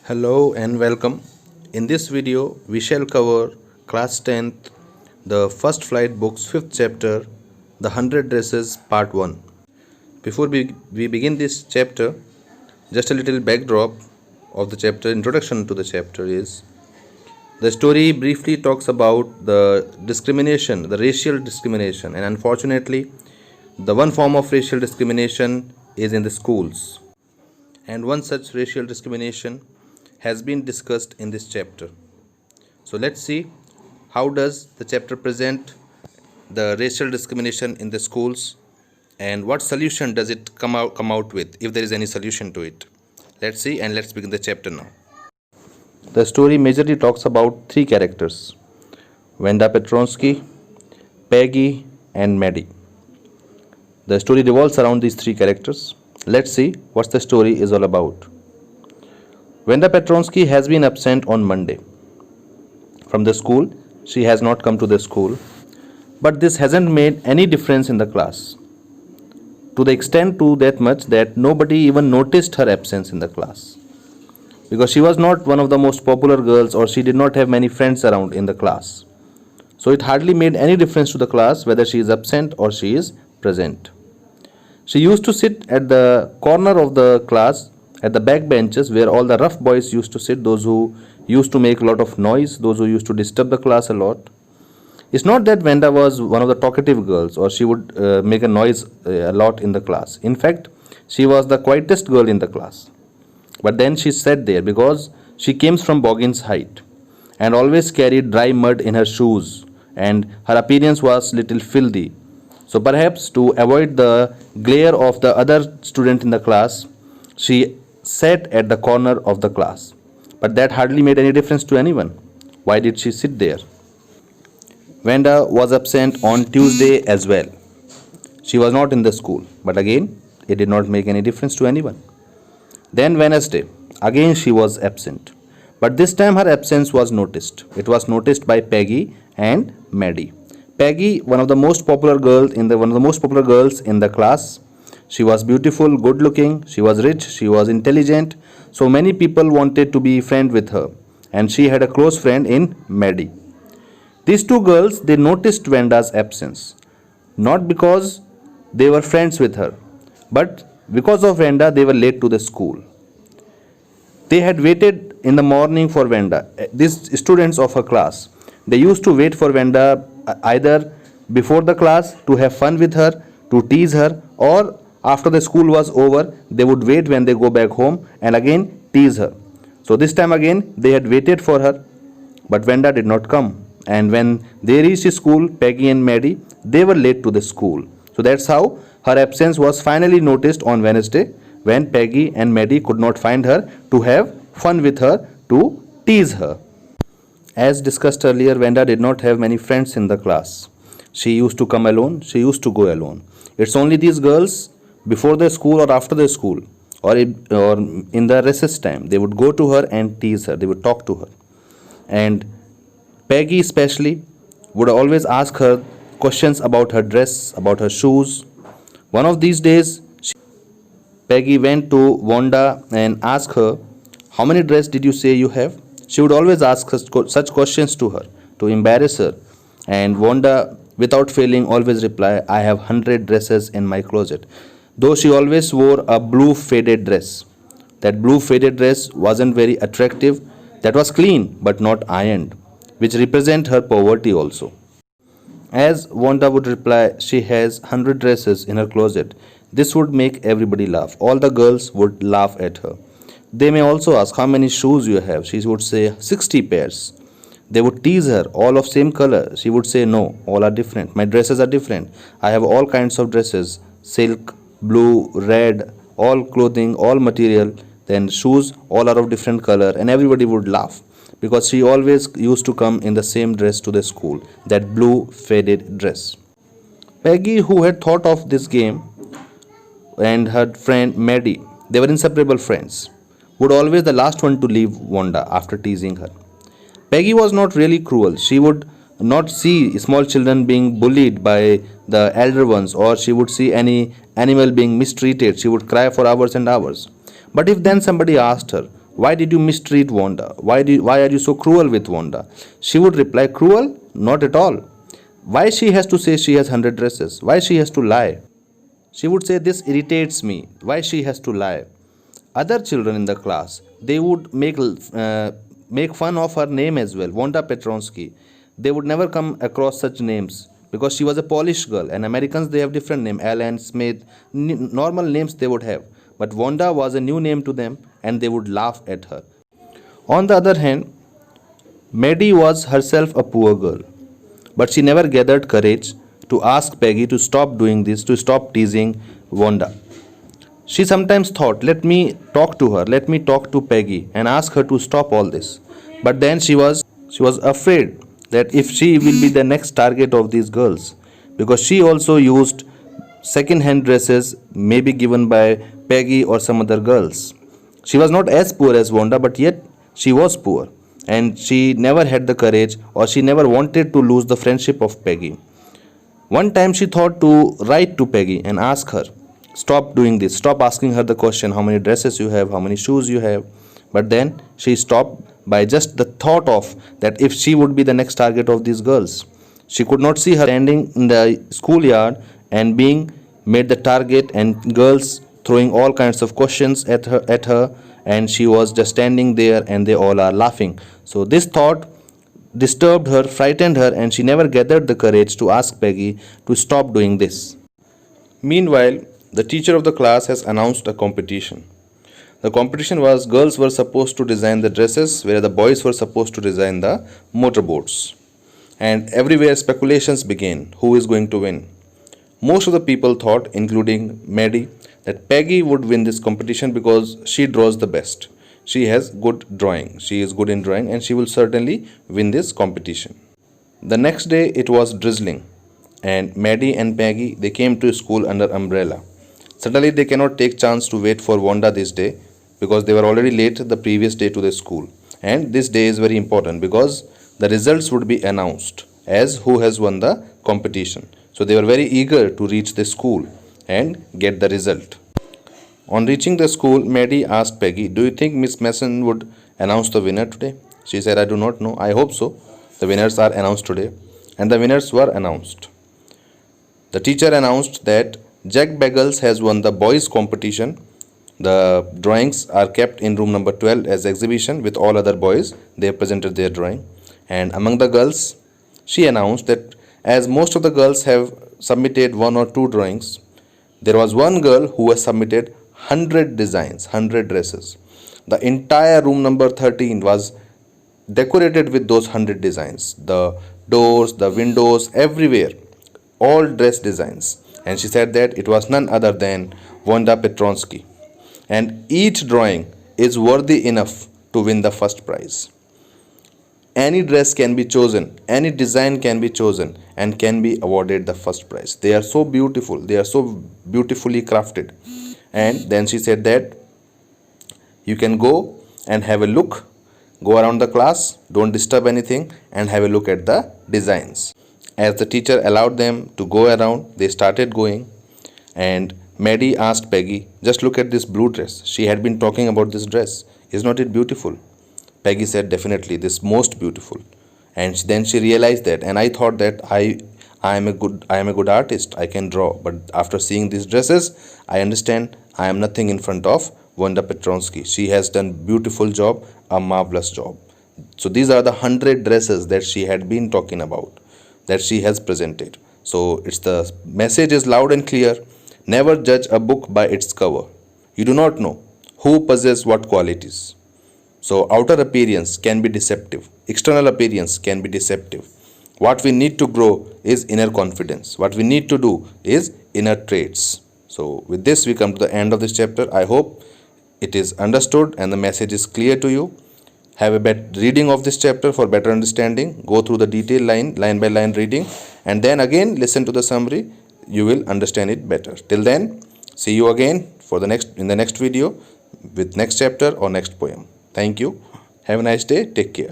Hello and welcome. In this video, we shall cover class 10th, the first flight book's 5th chapter, The 100 Dresses, Part 1. Before we begin this chapter, just a little backdrop of the chapter, introduction to the chapter is the story briefly talks about the discrimination, the racial discrimination, and unfortunately, the one form of racial discrimination is in the schools. And one such racial discrimination has been discussed in this chapter. So let's see how does the chapter present the racial discrimination in the schools and what solution does it come out with, if there is any solution to it. Let's see, and let's begin the chapter now. The story majorly talks about three characters: Wanda Petronsky, Peggy, and Mehdi. The story revolves around these three characters. Let's see what the story is all about. Wanda Petronsky has been absent on Monday from the school. She has not come to the school, but this hasn't made any difference in the class, to the extent to that much that nobody even noticed her absence in the class, because she was not one of the most popular girls, or she did not have many friends around in the class. So it hardly made any difference to the class whether she is absent or she is present. She used to sit at the corner of the class, at the back benches where all the rough boys used to sit, those who used to make a lot of noise, those who used to disturb the class a lot. It's not that Wanda was one of the talkative girls or she would make a noise a lot in the class. In fact, she was the quietest girl in the class. But then she sat there because she came from Boggin's height and always carried dry mud in her shoes, and her appearance was little filthy. So perhaps to avoid the glare of the other student in the class, she sat at the corner of the class. But that hardly made any difference to anyone. Why did she sit there? Wanda was absent on Tuesday as well. She was not in the school, but again, it did not make any difference to anyone. Then Wednesday, again she was absent. But this time her absence was noticed. It was noticed by Peggy and Mehdi. Peggy, one of the most popular girls in the class. She was beautiful, good looking, she was rich, she was intelligent, so many people wanted to be friends with her, and she had a close friend in Mehdi. These two girls, they noticed Wanda's absence, not because they were friends with her, but because of Wanda they were late to the school. They had waited in the morning for Wanda. These students of her class, they used to wait for Wanda either before the class to have fun with her, to tease her, or after the school was over, they would wait when they go back home and again tease her. So this time again, they had waited for her, but Wanda did not come. And when they reached school, Peggy and Mehdi, they were late to the school. So that's how her absence was finally noticed on Wednesday, when Peggy and Mehdi could not find her to have fun with her, to tease her. As discussed earlier, Wanda did not have many friends in the class. She used to come alone, she used to go alone. It's only these girls, before the school or after the school, or in the recess time, they would go to her and tease her, they would talk to her. And Peggy especially would always ask her questions about her dress, about her shoes. One of these days, Peggy went to Wanda and asked her, "How many dresses did you say you have?" She would always ask such questions to her, to embarrass her. And Wanda, without failing, always reply, "I have 100 dresses in my closet." Though she always wore a blue faded dress. That blue faded dress wasn't very attractive. That was clean but not ironed, which represent her poverty also. As Wanda would reply, she has 100 dresses in her closet. This would make everybody laugh. All the girls would laugh at her. They may also ask, "How many shoes you have?" She would say 60 pairs. They would tease her, "All of same color." She would say, "No, all are different. My dresses are different. I have all kinds of dresses, silk, blue, red, all clothing, all material, then shoes, all are of different color," and everybody would laugh because she always used to come in the same dress to the school, that blue faded dress. Peggy, who had thought of this game, and her friend Mehdi, they were inseparable friends, would always the last one to leave Wanda after teasing her. Peggy was not really cruel. She would not see small children being bullied by the elder ones, or she would see any animal being mistreated. She would cry for hours and hours. But if then somebody asked her, Why did you mistreat Wanda? Why are you so cruel with Wanda? She would reply, cruel? Not at all. Why she has to say she has 100 dresses? Why she has to lie? She would say, this irritates me. Why she has to lie? Other children in the class, they would make fun of her name as well, Wanda Petronsky. They would never come across such names because she was a Polish girl, and Americans, they have different name, Alan Smith, normal names they would have. But Wanda was a new name to them, and they would laugh at her. On the other hand, Mehdi was herself a poor girl, but she never gathered courage to ask Peggy to stop doing this, to stop teasing Wanda. She sometimes thought, let me talk to her, let me talk to Peggy and ask her to stop all this. But then she was afraid that if she will be the next target of these girls, because she also used second hand dresses maybe given by Peggy or some other girls. She was not as poor as Wanda, but yet she was poor, and she never had the courage, or she never wanted to lose the friendship of Peggy. One time she thought to write to Peggy and ask her, stop doing this, stop asking her the question, how many dresses you have, how many shoes you have. But then she stopped by just the thought of that if she would be the next target of these girls. She could not see her standing in the schoolyard and being made the target, and girls throwing all kinds of questions at her, and she was just standing there and they all are laughing. So this thought disturbed her, frightened her, and she never gathered the courage to ask Peggy to stop doing this. Meanwhile, the teacher of the class has announced a competition. The competition was girls were supposed to design the dresses, where the boys were supposed to design the motorboats. And everywhere speculations began who is going to win. Most of the people thought, including Mehdi, that Peggy would win this competition because she draws the best. She has good drawing. She is good in drawing, and she will certainly win this competition. The next day it was drizzling, and Mehdi and Peggy, they came to school under umbrella. Suddenly they cannot take chance to wait for Wanda this day because they were already late the previous day to the school. And this day is very important because the results would be announced as who has won the competition. So they were very eager to reach the school and get the result. On reaching the school, Mehdi asked Peggy, do you think Miss Mason would announce the winner today? She said, I do not know. I hope so. The winners are announced today. And the winners were announced. The teacher announced that Jack Bagels has won the boys competition. The drawings are kept in room number 12 as exhibition with all other boys. They have presented their drawing. And among the girls, she announced that as most of the girls have submitted one or two drawings, there was one girl who has submitted 100 designs, 100 dresses. The entire room number 13 was decorated with those 100 designs. The doors, the windows, everywhere, all dress designs. And she said that it was none other than Wanda Petronsky. And each drawing is worthy enough to win the first prize. Any dress can be chosen, any design can be chosen and can be awarded the first prize. They are so beautiful, they are so beautifully crafted. And then she said that you can go and have a look, go around the class, don't disturb anything, and have a look at the designs. As the teacher allowed them to go around, they started going, and Mehdi asked Peggy, just look at this blue dress. She had been talking about this dress. Is not it beautiful? Peggy said, definitely, this most beautiful. And then she realized that, and I thought that I am a good artist, I can draw. But after seeing these dresses, I understand I am nothing in front of Wanda Petronsky. She has done beautiful job, a marvelous job. So these are the 100 dresses that she had been talking about, that she has presented. So it's the message is loud and clear. Never judge a book by its cover. You do not know who possesses what qualities. So outer appearance can be deceptive. External appearance can be deceptive. What we need to grow is inner confidence. What we need to do is inner traits. So with this we come to the end of this chapter. I hope it is understood and the message is clear to you. Have a better reading of this chapter for better understanding. Go through the detailed line by line reading, and then again listen to the summary. You will understand it better. Till then, see you again in the next video with next chapter or next poem. Thank you. Have a nice day. Take care.